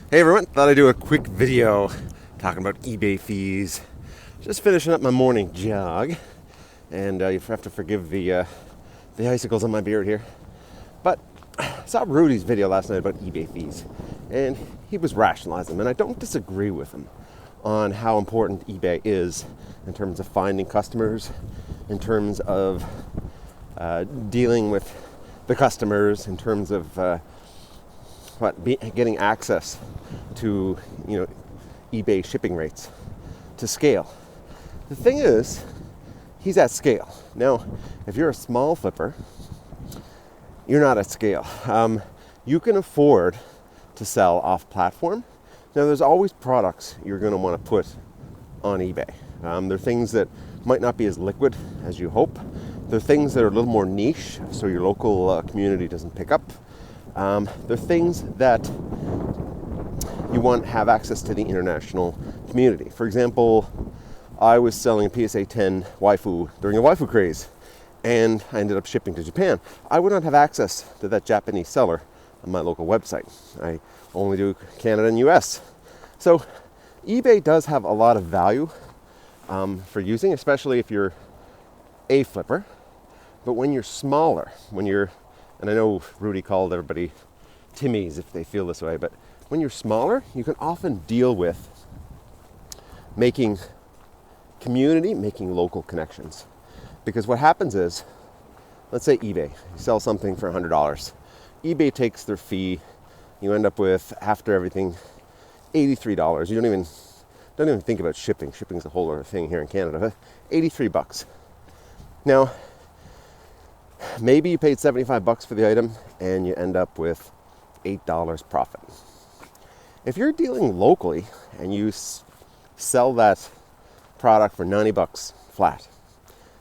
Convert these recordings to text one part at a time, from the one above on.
Hey everyone, thought I'd do a quick video talking about eBay fees. Just finishing up my morning jog, and you have to forgive the icicles on my beard here. But I saw Rudy's video last night about eBay fees, and he was rationalizing them, and I don't disagree with him on how important eBay is in terms of finding customers, in terms of dealing with the customers, in terms of getting access to eBay shipping rates to scale. The thing is, he's at scale. Now, if you're a small flipper, you're not at scale. You can afford to sell off platform. Now, there's always products you're going to want to put on eBay. There are things that might not be as liquid as you hope. There are things that are a little more niche, so your local community doesn't pick up. There are things that you want to have access to the international community. For example, I was selling a PSA 10 waifu during a waifu craze, and I ended up shipping to Japan. I would not have access to that Japanese seller on my local website. I only do Canada and US. So eBay does have a lot of value for using, especially if you're a flipper. But when you're smaller, and I know Rudy called everybody Timmies if they feel this way, but when you're smaller, you can often deal with making local connections. Because what happens is, let's say eBay, you sell something for $100. eBay takes their fee. You end up with, after everything, $83. You don't even think about shipping. Shipping's a whole other thing here in Canada. $83. Now, maybe you paid $75 for the item and you end up with $8 profit. If you're dealing locally and you sell that product for $90 flat,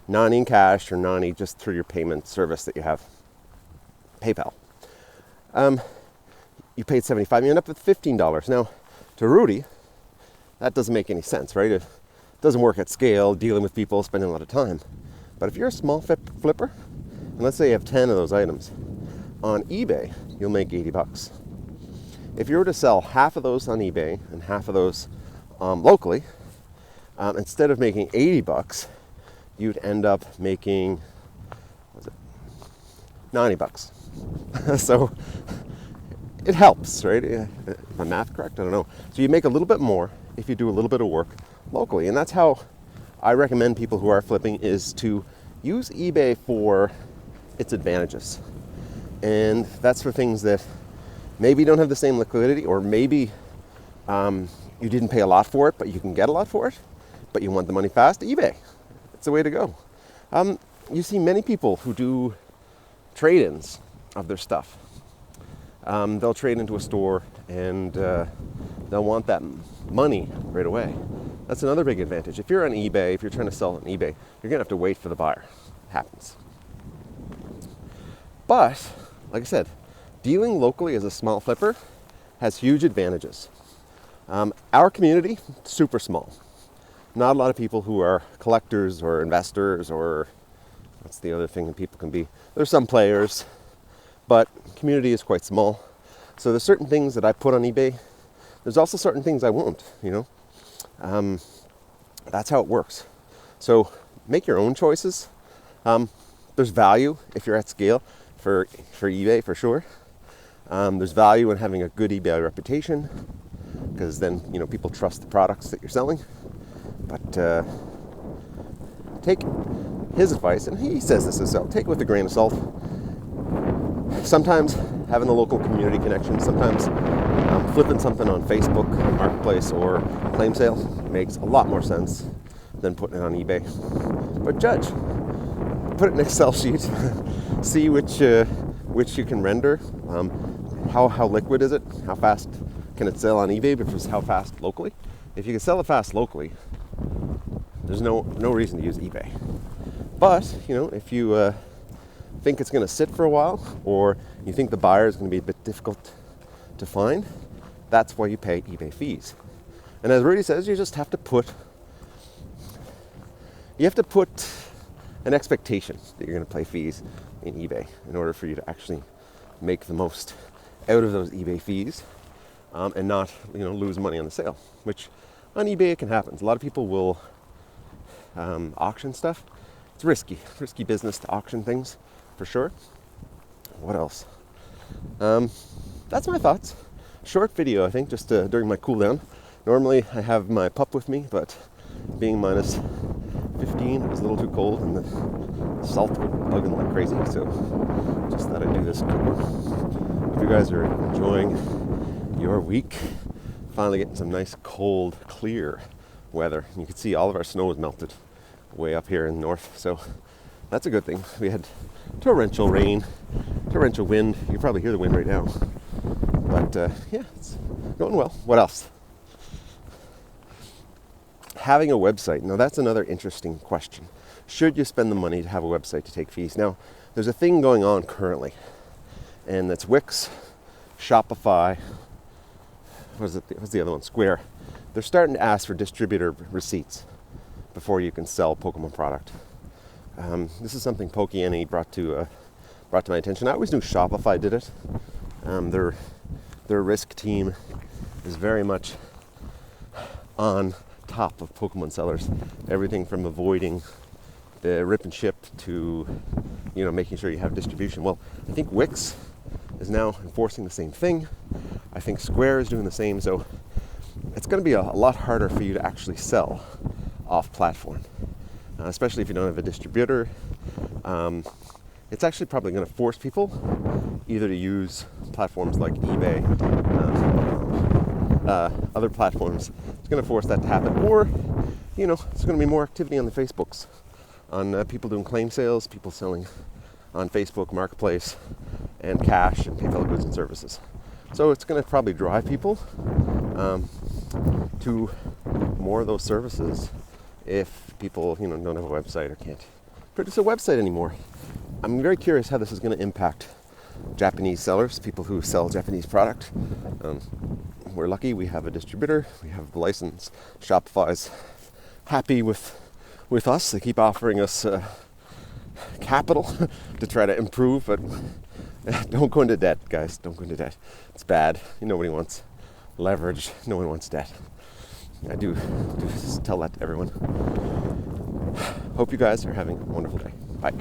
90 in cash or 90 just through your payment service that you have, PayPal, you paid $75, you end up with $15. Now, to Rudy, that doesn't make any sense, right? It doesn't work at scale, dealing with people, spending a lot of time. But if you're a small flipper, and let's say you have 10 of those items, on eBay, you'll make $80. If you were to sell half of those on eBay and half of those locally, instead of making $80, you'd end up making $90. So it helps, right? Is my math correct? I don't know. So you make a little bit more if you do a little bit of work locally. And that's how I recommend people who are flipping is to use eBay for its advantages. And that's for things that maybe don't have the same liquidity, or maybe you didn't pay a lot for it, but you can get a lot for it, but you want the money fast. eBay, it's the way to go. You see many people who do trade-ins of their stuff. They'll trade into a store and they'll want that money right away. That's another big advantage. If you're on eBay, if you're trying to sell on eBay, you're gonna have to wait for the buyer. It happens. But, like I said, dealing locally as a small flipper has huge advantages. Our community, super small. Not a lot of people who are collectors or investors, or what's the other thing that people can be? There's some players, but community is quite small. So there's certain things that I put on eBay. There's also certain things I won't, That's how it works. So make your own choices. There's value if you're at scale for eBay, for sure. There's value in having a good eBay reputation, because then people trust the products that you're selling. But take his advice, and he says this as well, take it with a grain of salt. Sometimes having a local community connection, sometimes flipping something on Facebook, Marketplace, or Claim Sale makes a lot more sense than putting it on eBay. But judge. Put it in an Excel sheet, see which you can render, how liquid is it, how fast can it sell on eBay versus how fast locally. If you can sell it fast locally, there's no reason to use eBay. But, if you think it's going to sit for a while, or you think the buyer is going to be a bit difficult to find, that's why you pay eBay fees. And as Rudy says, you just have to put an expectation that you're going to pay fees in eBay in order for you to actually make the most out of those eBay fees. and not lose money on the sale, which on eBay it can happen. A lot of people will auction stuff. It's risky business to auction things, for sure. What else? That's my thoughts. Short video, I think, just during my cool down. Normally I have my pup with me, but being minus 15, it was a little too cold and the salt was bugging like crazy, so just thought I'd do this quick one. Hope you guys are enjoying your week. Finally getting some nice, cold, clear weather. You can see all of our snow is melted way up here in the north, so that's a good thing. We had torrential rain, torrential wind. You can probably hear the wind right now. But yeah, it's going well. What else? Having a website. Now that's another interesting question. Should you spend the money to have a website to take fees? Now, there's a thing going on currently, and that's Wix, Shopify, what's the other one? Square. They're starting to ask for distributor receipts before you can sell Pokemon product. This is something Pokeanny brought to my attention. I always knew Shopify did it. Their risk team is very much on top of Pokemon sellers. Everything from avoiding the rip and ship to, making sure you have distribution. Well, I think Wix is now enforcing the same thing. I think Square is doing the same. So it's going to be a lot harder for you to actually sell off platform, especially if you don't have a distributor. It's actually probably going to force people either to use platforms like eBay, other platforms. It's going to force that to happen, or it's going to be more activity on the Facebooks, on people doing claim sales, people selling on Facebook Marketplace, and cash and PayPal goods and services. So it's going to probably drive people to more of those services if people don't have a website or can't produce a website anymore. I'm very curious how this is going to impact Japanese sellers, people who sell Japanese product. We're lucky we have a distributor, we have the license. Shopify's happy with us. They keep offering us capital to try to improve, but don't go into debt, guys. Don't go into debt. It's bad. Nobody wants leverage. No one wants debt. I do tell that to everyone. Hope you guys are having a wonderful day. Bye.